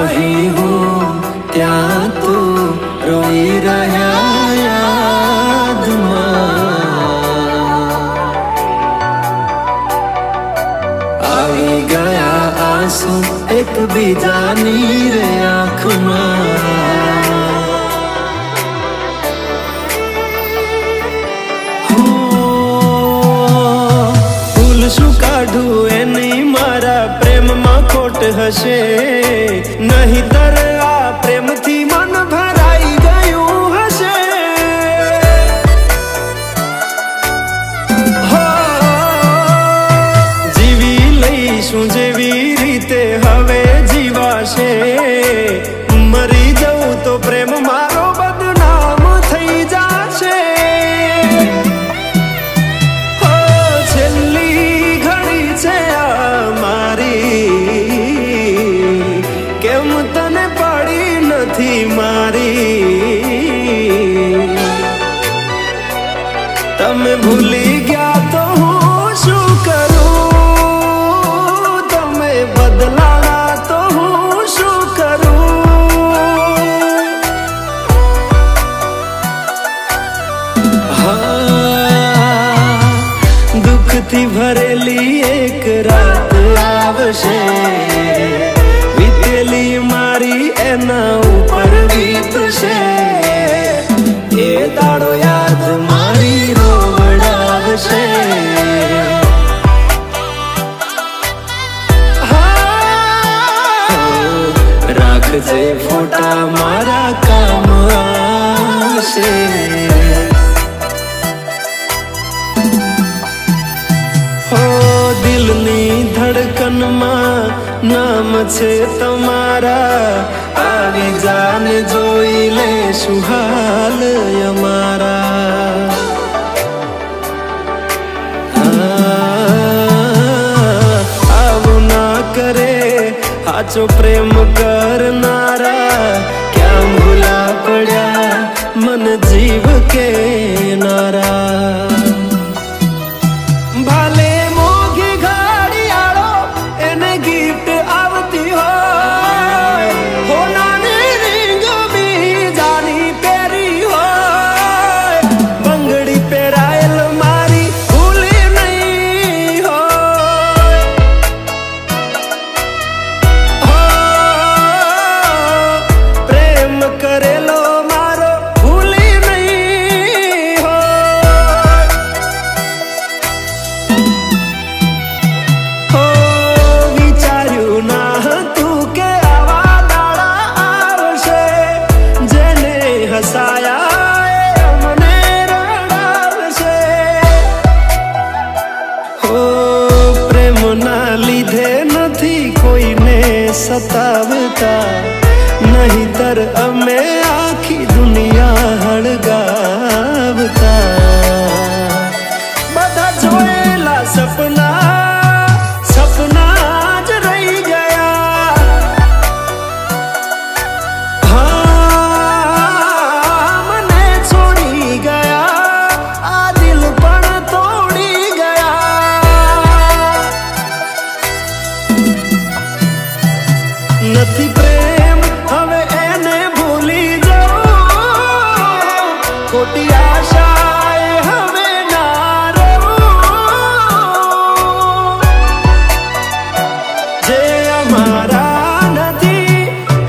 અહીં હું ત્યાં તું રોઈ રહ્યા યાદમાં આવી ગયા આંસુ એકબીજાની રે આંખમાં શું કાઢું એની મારા પ્રેમમાં ખોટ હશે નહીંતર આ પ્રેમથી મન ભરાઈ ગયું હશે હો જીવી લઈશું જેવી રીતે હવે જીવાશે મરી જવું તો પ્રેમ મારો બદનામ થઈ જશે કેમ તને પડી નથી મારી તમે ભૂલી ગયા તો હું શું કરું તમે બદલાણા તો હું શું કરું હા દુઃખથી ભરેલી એક રાત આવશે મારી એના ઉપર વીતશે એ દાડો યાદ મારી રોવડાવશે રાખજે ફોટા મારા કામ આવશે હો દિલની ધડકનમાં નામ છે તમારા આવી જાન જોઈ લે સુહાલ અમારા આવું ના કરે સાચો પ્રેમ કરનારા ક્યાં ભૂલા પડ્યા મન જીવ કે નારા ભાલે મોઘી ગાડી આળો એને ગિફ્ટ આવતી હોય હોનાની રીંગ બીજાની પહેરી હોય બંગડી પહેરાયેલ મારી ભૂલી નહીં હોય પ્રેમ કરેલો મારો ભૂલી નહીં હોય વિચાર્યું ના હતું કે આવા દાડા આવશે જેને હસાયા મને રડાવશે હો પ્રેમના લીધે નથી કોઈને સતાવતા નહીંતર અમે આખી દુનિયા હળગાવતા બધા જોયેલા સપના જ રહી ગયા હા મને છોડી ગયા આ દિલ પણ તોડી ગયા નથી પ્રેમ હવે એને ભૂલી જાઉં ખોટી આશાએ હવે ના રહું જે અમારા નથી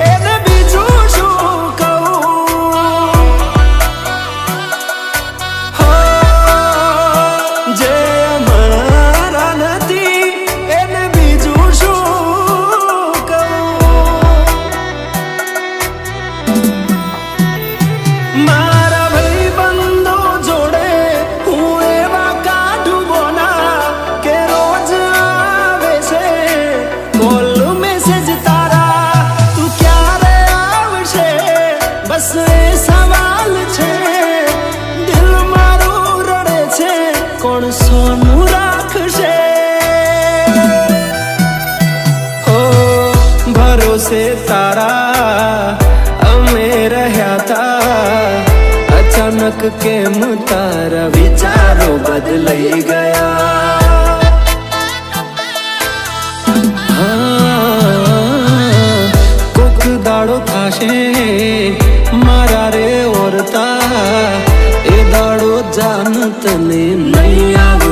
એને બીજું શું કહું હો જે અમારા નથી એને બીજું શું મારા ભાઈબંધો જોડે હું એવા કાઢું બોના કે રોજ આવે છે કોલ મેસેજ તારા તું ક્યારે આવશે બસ એ સવાલ છે દિલ મારું રડે છે કોણ સોનું રાખશે હો ભરોસે તારા અમે રહ્યા તા અચાનક કેમ તારા વિચારો બદલાઈ ગયા કોક દાડો થાશે મારા રે ઓરતા, એ દાડો જાન તને નહીં આવે.